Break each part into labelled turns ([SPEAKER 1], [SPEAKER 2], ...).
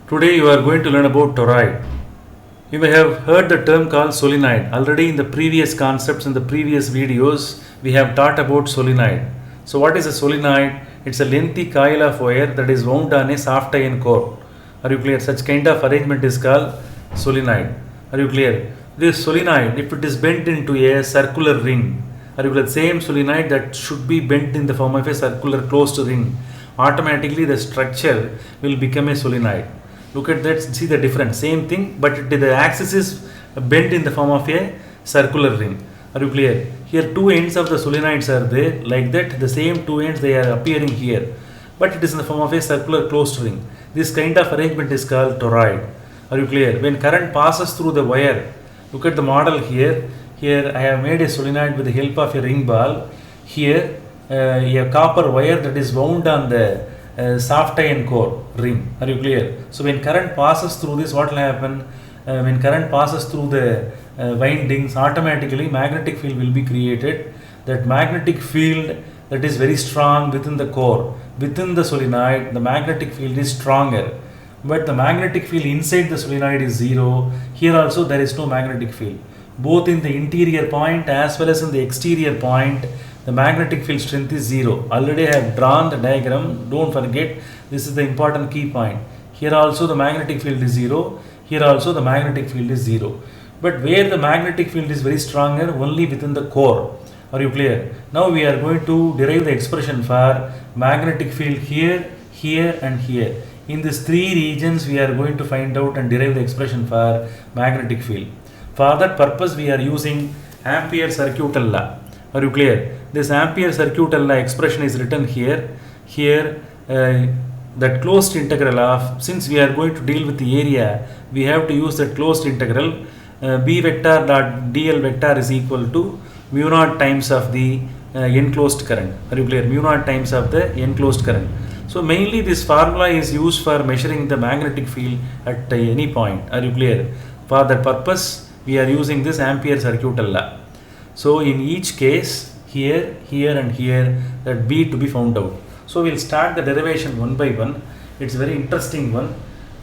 [SPEAKER 1] Today you are going to learn about toroid. You may have heard the term called solenoid. Already in the previous concepts, in the previous videos, we have taught about solenoid. So what is a solenoid? It's a lengthy coil of wire that is wound on a soft iron core. Are you clear? Such kind of arrangement is called solenoid. Are you clear? This solenoid, if it is bent into a circular ring, are you clear? Same solenoid that should be bent in the form of a circular closed ring, automatically the structure will become a solenoid. Look at that, see the difference, same thing, but the axis is bent in the form of a circular ring. Are you clear? Here two ends of the solenoids are there, like that, the same two ends they are appearing here, but it is in the form of a circular closed ring. This kind of arrangement is called toroid. Are you clear? When current passes through the wire, look at the model here. Here I have made a solenoid with the help of a ring ball. Here a copper wire that is wound on the soft iron core ring. Are you clear? So when current passes through this, what will happen? When current passes through the windings, automatically magnetic field will be created. That magnetic field that is very strong within the core, within the solenoid, the magnetic field is stronger. But the magnetic field inside the solenoid is zero. Here also there is no magnetic field. Both in the interior point as well as in the exterior point, the magnetic field strength is zero. Already I have drawn the diagram. Don't forget, this is the important key point. Here also the magnetic field is zero. Here also the magnetic field is zero. But where the magnetic field is very stronger, only within the core. Are you clear? Now we are going to derive the expression for magnetic field here, here and here. In these three regions we are going to find out and derive the expression for magnetic field. For that purpose we are using Ampere circuital law. Are you clear? This Ampere circuital law expression is written here. Here that closed integral of, since we are going to deal with the area, we have to use that closed integral. B vector dot dl vector is equal to mu naught times of the enclosed current. Are you clear? Mu naught times of the enclosed current. So mainly this formula is used for measuring the magnetic field at any point. Are you clear? For that purpose we are using this Ampere circuital law. So in each case, here, here and here, that B to be found out. So we'll start the derivation one by one. It's a very interesting one.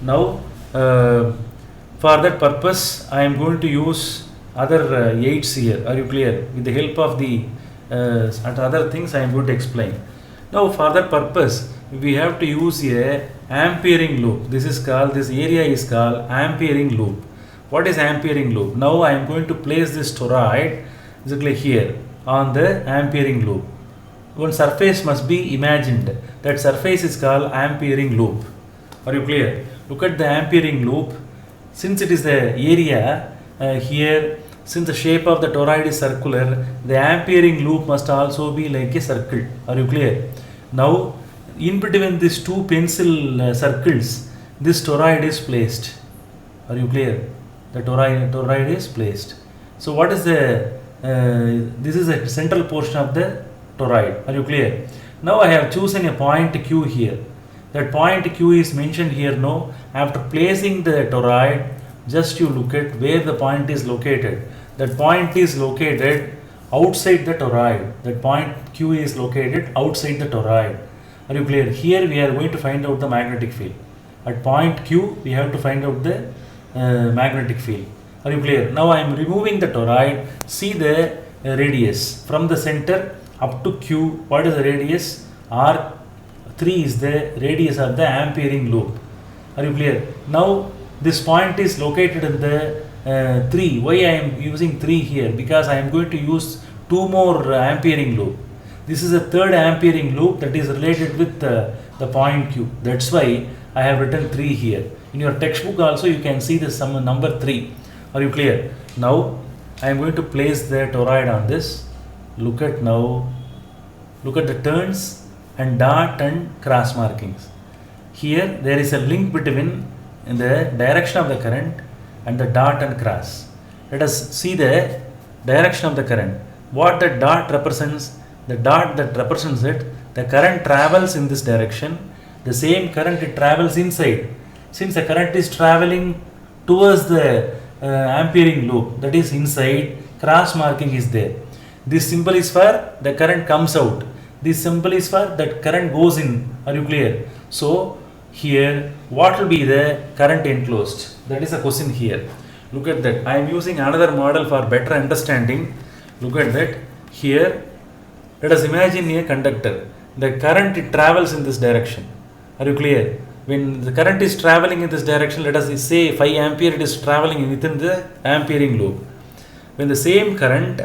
[SPEAKER 1] Now for that purpose I am going to use other aids here. Are you clear? With the help of the other things I am going to explain. Now for that purpose we have to use a ampering loop. This area is called ampering loop. What is ampering loop? Now I am going to place this toroid exactly here on the ampering loop. One surface must be imagined. That surface is called ampering loop. Are you clear? Look at the ampering loop. Since it is the area here, since the shape of the toroid is circular, the ampering loop must also be like a circle. Are you clear? Now in between these two pencil circles, this toroid is placed. Are you clear? The toroid is placed. So what is the this is the central portion of the toroid. Are you clear? Now I have chosen a point Q here. That point Q is mentioned here. No, after placing the toroid, just you look at where the point is located. That point is located outside the toroid. That point Q is located outside the toroid. Are you clear? Here we are going to find out the magnetic field. At point Q we have to find out the magnetic field. Are you clear? Now I am removing the toroid. See the radius from the center up to Q. What is the radius? R3 is the radius of the ampering loop. Are you clear? Now this point is located in the 3. Why I am using 3 here? Because I am going to use 2 more ampering loop. This is a third ampering loop that is related with the point Q. That's why I have written 3 here. In your textbook also you can see the sum number 3. Are you clear? Now I am going to place the toroid on this. Look at the turns and dot and cross markings. Here there is a link between the direction of the current and the dot and cross. Let us see the direction of the current. What the dot represents? The dot that represents it, the current travels in this direction. The same current it travels inside. Since the current is traveling towards the ampering loop, that is inside, cross marking is there. This symbol is for the current comes out. This symbol is for that current goes in. Are you clear? So here what will be the current enclosed? That is a question here. Look at that. I am using another model for better understanding. Look at that. Here, let us imagine a conductor. The current, it travels in this direction. Are you clear? When the current is traveling in this direction, let us say 5 ampere, it is traveling within the ampering loop. When the same current,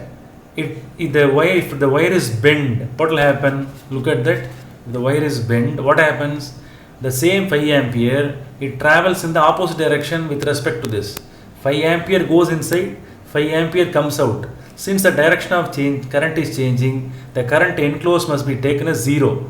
[SPEAKER 1] if the wire is bent, what will happen? Look at that. If the wire is bent, what happens? The same 5 ampere, it travels in the opposite direction with respect to this. 5 ampere goes inside, 5 ampere comes out. Since the direction of current is changing, the current enclosed must be taken as 0.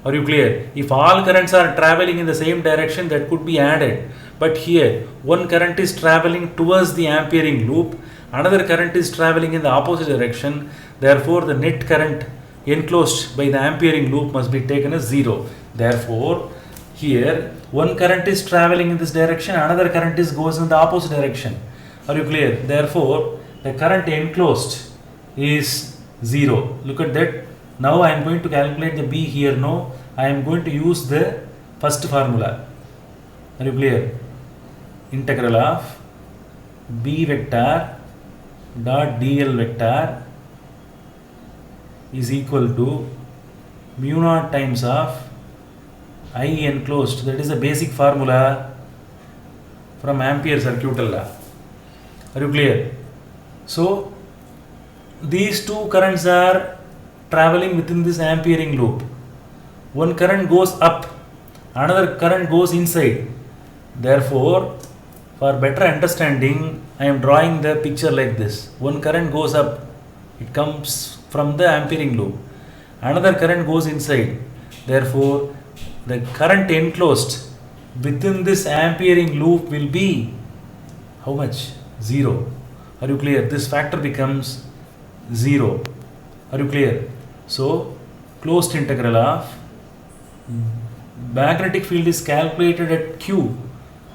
[SPEAKER 1] Are you clear? If all currents are traveling in the same direction, that could be added. But here, one current is traveling towards the ampering loop, another current is traveling in the opposite direction. Therefore, the net current enclosed by the ampering loop must be taken as 0. Therefore, here, one current is traveling in this direction, another current goes in the opposite direction. Are you clear? Therefore, the current enclosed is 0. Look at that. Now I am going to calculate the B here. No, I am going to use the first formula. Are you clear? Integral of B vector dot dl vector is equal to mu naught times of I enclosed. That is the basic formula from Ampere circuit law. Are you clear? So these two currents are traveling within this ampering loop. One current goes up, another current goes inside. Therefore, for better understanding, I am drawing the picture like this. One current goes up, it comes from the ampering loop. Another current goes inside. Therefore, the current enclosed within this ampering loop will be how much? 0. Are you clear? This factor becomes 0. Are you clear? So, closed integral of magnetic field is calculated at Q.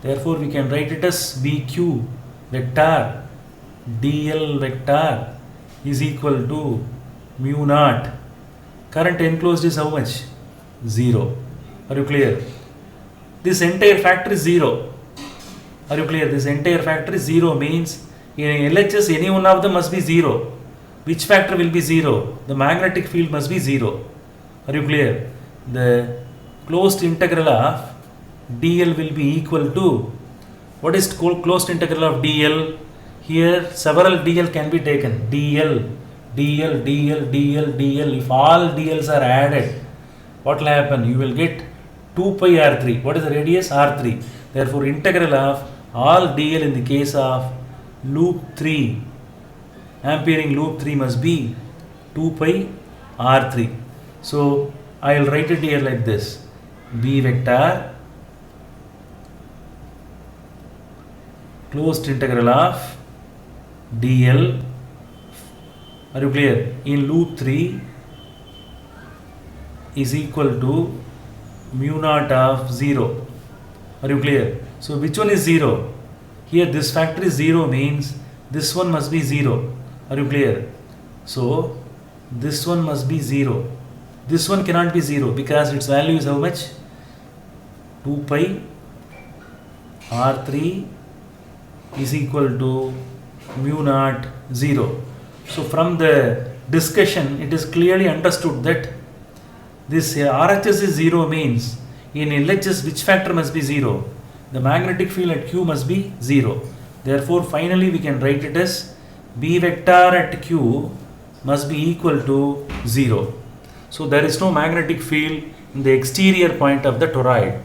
[SPEAKER 1] Therefore, we can write it as BQ vector dl vector is equal to mu naught. Current enclosed is how much? 0. Are you clear? This entire factor is 0. Are you clear? This entire factor is 0 means in LHS any one of them must be 0. Which factor will be 0? The magnetic field must be 0. Are you clear? The closed integral of dl will be equal to, what is closed integral of dl? Here several dl can be taken. dl, dl, dl, dl, dl. If all dl's are added, what will happen? You will get 2 pi r3. What is the radius? r3. Therefore, integral of all dl in the case of loop 3, ampering loop 3 must be 2 pi r3. So, I will write it here like this. B vector closed integral of dl, are you clear, in loop 3 is equal to mu naught of 0. Are you clear? So which one is 0? Here this factor is 0 means this one must be 0. Are you clear? So this one must be 0. This one cannot be 0 because its value is how much? 2 pi r3 is equal to mu naught 0. So from the discussion it is clearly understood that this RHS is 0 means in LHS which factor must be 0? The magnetic field at Q must be 0. Therefore finally we can write it as B vector at Q must be equal to 0. So there is no magnetic field in the exterior point of the toroid.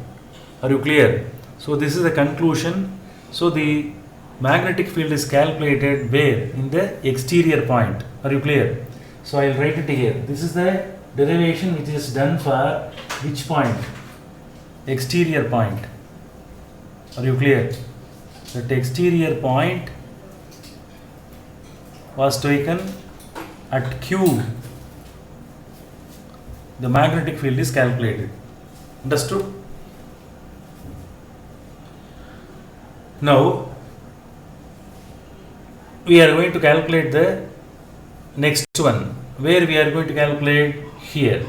[SPEAKER 1] Are you clear? So this is the conclusion. So the magnetic field is calculated where? In the exterior point. Are you clear? So I will write it here. This is the derivation which is done for which point? Exterior point. Are you clear? That exterior point was taken at Q. The magnetic field is calculated. Understood? Now we are going to calculate the next one, where we are going to calculate here.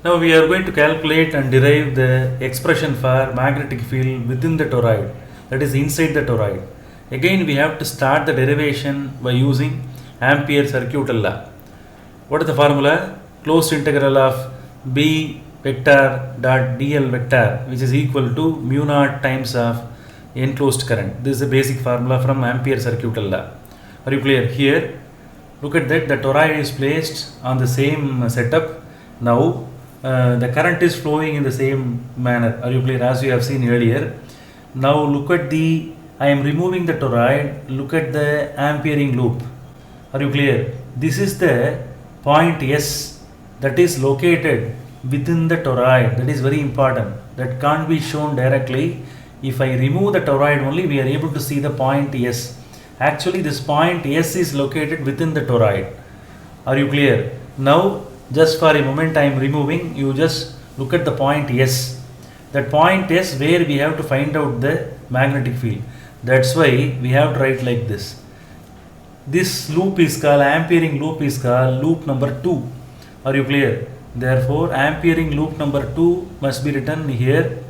[SPEAKER 1] Now we are going to calculate and derive the expression for magnetic field within the toroid, that is inside the toroid. Again we have to start the derivation by using Ampere circuit law. What is the formula? Closed integral of B vector dot dl vector, which is equal to mu naught times of enclosed current. This is the basic formula from Ampere circuit law. Are you clear? Here, look at that, the toroid is placed on the same setup. Now the current is flowing in the same manner. Are you clear? As you have seen earlier. Now look at I am removing the toroid. Look at the ampering loop. Are you clear? This is the point S that is located within the toroid. That is very important. That can't be shown directly. If I remove the toroid only, we are able to see the point S. Actually, this point S is located within the toroid. Are you clear? Now, just for a moment I am removing, you just look at the point S. That point S where we have to find out the magnetic field. That's why we have to write like this. This loop is called, ampering loop is called loop number 2. Are you clear? Therefore, ampering loop number 2 must be written here.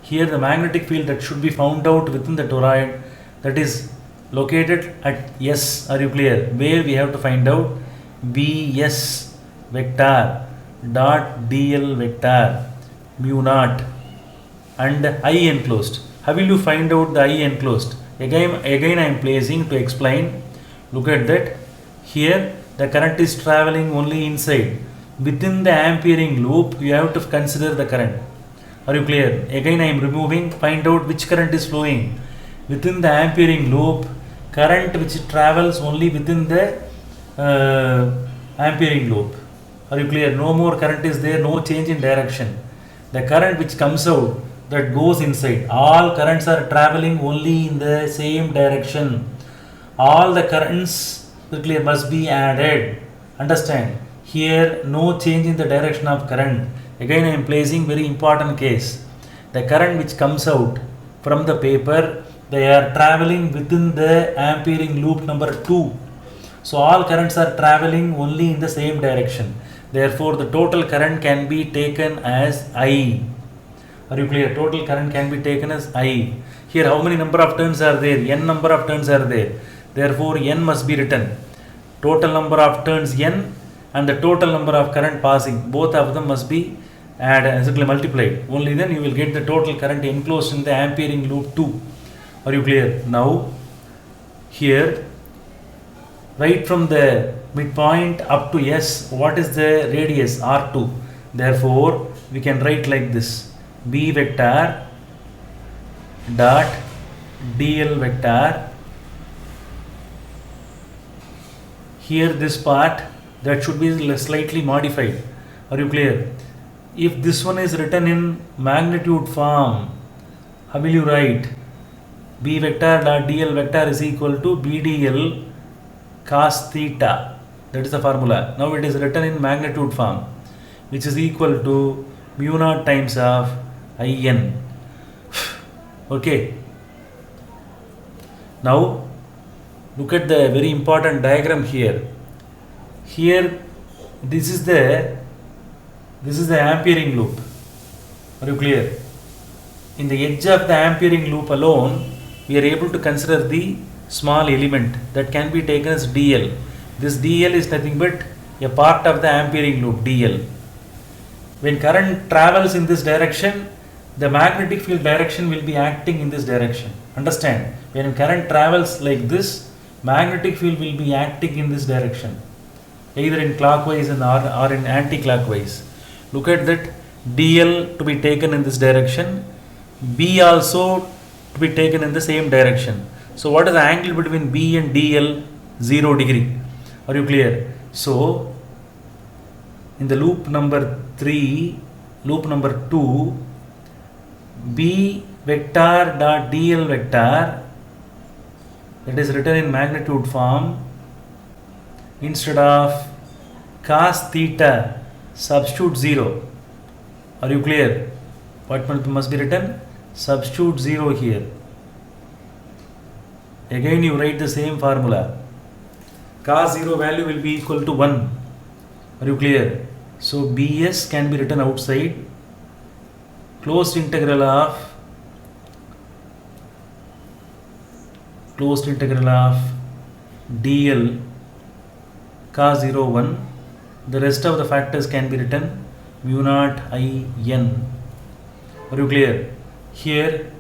[SPEAKER 1] Here the magnetic field that should be found out within the toroid, that is located at S. Are you clear? Where we have to find out Vs vector dot dl vector mu naught and I enclosed. How will you find out the I enclosed? Again I am placing to explain. Look at that. Here the current is traveling only inside. Within the ampering loop you have to consider the current. Are you clear? Again I am removing. Find out which current is flowing. Within the ampering loop, current which travels only within the ampering loop. Are you clear? No more current is there, no change in direction. The current which comes out, that goes inside. All currents are traveling only in the same direction. All the currents must be added. Understand? Here no change in the direction of current. Again I am placing very important case. The current which comes out from the paper, they are traveling within the ampering loop number 2. So all currents are traveling only in the same direction. Therefore, the total current can be taken as I. Are you clear? Total current can be taken as I. Here, how many number of turns are there? N number of turns are there. Therefore, N must be written. Total number of turns N and the total number of current passing. Both of them must be multiplied. Only then you will get the total current enclosed in the ampering loop 2. Are you clear? Now, here, right from the midpoint up to S, what is the radius? R2. Therefore, we can write like this. B vector dot dl vector. Here this part, that should be slightly modified. Are you clear? If this one is written in magnitude form, how will you write? B vector dot dl vector is equal to BDL cos theta. That is the formula. Now it is written in magnitude form, which is equal to mu naught times of In. Okay. Now look at the very important diagram here. Here this is the ampering loop. Are you clear? In the edge of the ampering loop alone, we are able to consider the small element that can be taken as dl. This dl is nothing but a part of the ampering loop, dl. When current travels in this direction, the magnetic field direction will be acting in this direction. Understand? When current travels like this, magnetic field will be acting in this direction, either in clockwise or in anti-clockwise. Look at that, dl to be taken in this direction, b also to be taken in the same direction. So what is the angle between B and DL? 0 degree. Are you clear? So in the loop number 3, loop number 2, B vector dot DL vector, that is written in magnitude form, instead of cos theta, substitute 0. Are you clear? What must be written? Substitute 0 here. Again you write the same formula. Cos 0 value will be equal to 1. Are you clear? So bs can be written outside. Closed integral of dl cos 0 1. The rest of the factors can be written mu naught I n. Are you clear? Here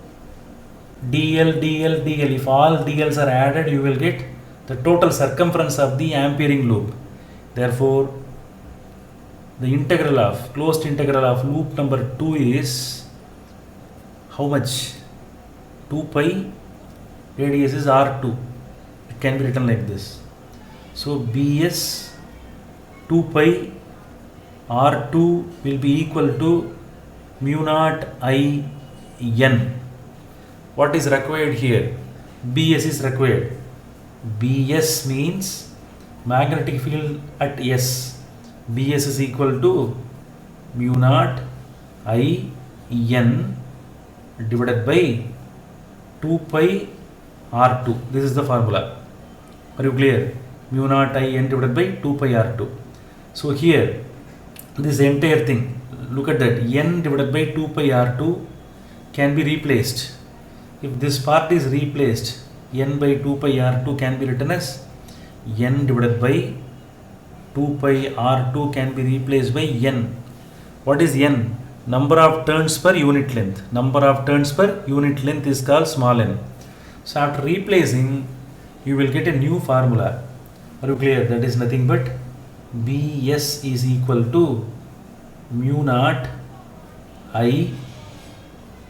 [SPEAKER 1] dl, if all dl's are added, you will get the total circumference of the ampering loop. Therefore the integral of closed integral of loop number 2 is how much? 2 pi, radius is r2. It can be written like this. So bs 2 pi r2 will be equal to mu naught I n. What is required here? bs is required. bs means magnetic field at s. bs is equal to mu naught I n divided by 2 pi r2. This is the formula. Are you clear? Mu naught I n divided by 2 pi r2. So here this entire thing, look at that, n divided by 2 pi r2 can be replaced. If this part is replaced, n by 2 pi r2 can be written as n divided by 2 pi r2 can be replaced by n. What is n? Number of turns per unit length. Number of turns per unit length is called small n. So after replacing, you will get a new formula. Are you clear? That is nothing but bs is equal to mu naught I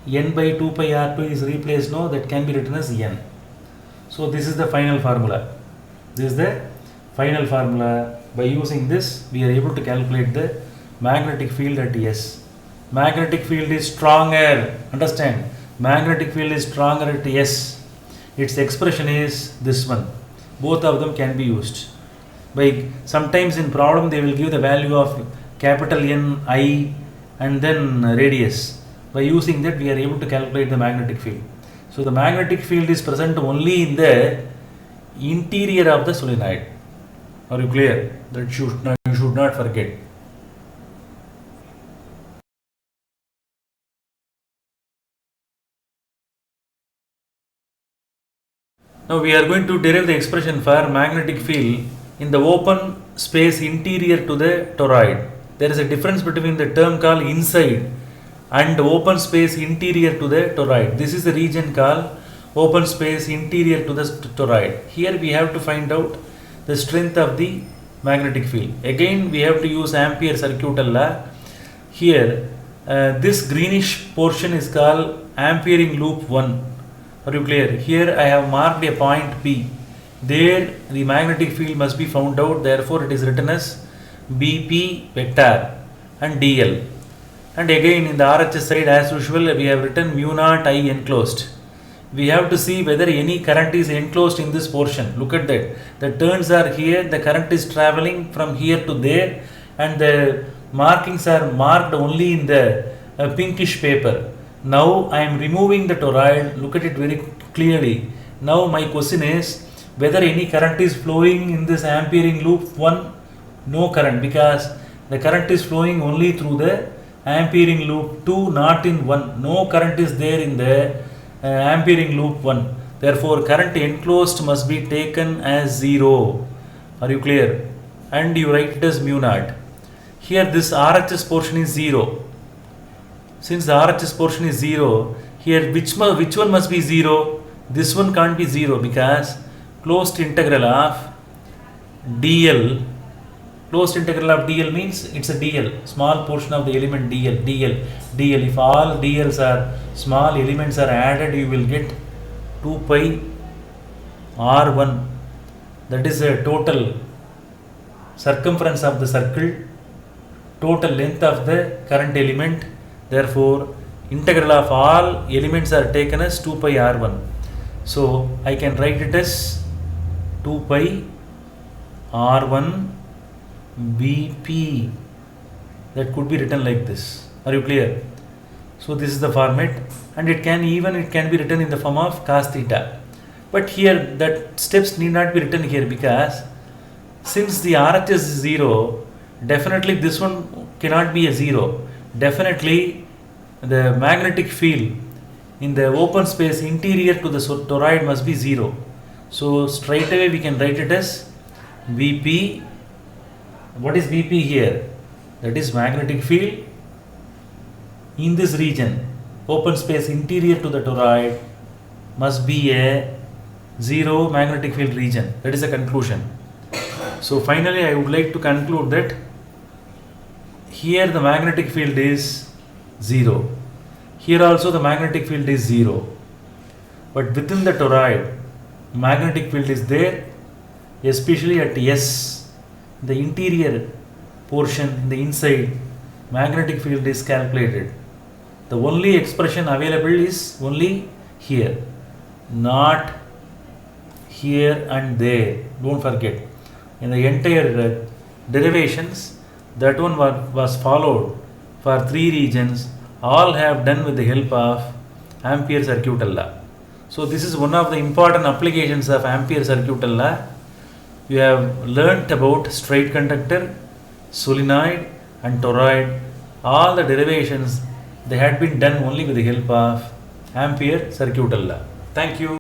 [SPEAKER 1] n by 2 pi r2 is replaced. No, that can be written as n. So this is the final formula. This is the final formula. By using this, we are able to calculate the magnetic field at s. Magnetic field is stronger. Understand? Magnetic field is stronger at s. Its expression is this one. Both of them can be used. By sometimes in problem they will give the value of capital N I and then radius. By using that, we are able to calculate the magnetic field. So the magnetic field is present only in the interior of the solenoid. Are you clear? That you should not forget. Now we are going to derive the expression for magnetic field in the open space interior to the toroid. There is a difference between the term called inside and open space interior to the toroid. This is the region called open space interior to the toroid. Here we have to find out the strength of the magnetic field. Again we have to use Ampere circuital law. Here this greenish portion is called ampering loop 1. Are you clear? Here I have marked a point P. There the magnetic field must be found out. Therefore it is written as BP vector and dl. And again in the RHS side, as usual, we have written mu naught I enclosed. We have to see whether any current is enclosed in this portion. Look at that. The turns are here, the current is traveling from here to there, and the markings are marked only in the pinkish paper. Now I am removing the toroid. Look at it very clearly. Now my question is whether any current is flowing in this ampering loop 1. No current, because the current is flowing only through the ampering loop 2, not in 1. No current is there in the ampering loop 1. Therefore current enclosed must be taken as 0. Are you clear? And you write it as mu naught. Here this RHS portion is 0. Since the RHS portion is 0, here which one must be 0? This one can't be 0, because closed integral of dl. Closed integral of dl means it's a dl, small portion of the element dl. If all dl's are small elements are added, you will get 2 pi r1. That is a total circumference of the circle, total length of the current element. Therefore integral of all elements are taken as 2 pi r1. So I can write it as 2 pi r1 BP. That could be written like this. Are you clear? So this is the format, and it can be written in the form of cos theta. But here that steps need not be written here, because since the RHS is 0, definitely this one cannot be a zero. Definitely the magnetic field in the open space interior to the toroid must be 0. So straight away we can write it as Vp. What is Vp here? That is magnetic field in this region, open space interior to the toroid, must be a 0 magnetic field region. That is the conclusion. So finally I would like to conclude that here the magnetic field is 0. Here also the magnetic field is 0. But within the toroid, magnetic field is there, especially at S, the interior portion, the inside, magnetic field is calculated. The only expression available is only here, not here and there. Don't forget. In the entire derivations, that one was followed for 3 regions, all have done with the help of Ampere circuital law. So this is one of the important applications of Ampere circuital law. You have learnt about straight conductor, solenoid and toroid. All the derivations, they had been done only with the help of Ampere circuital law. Thank you.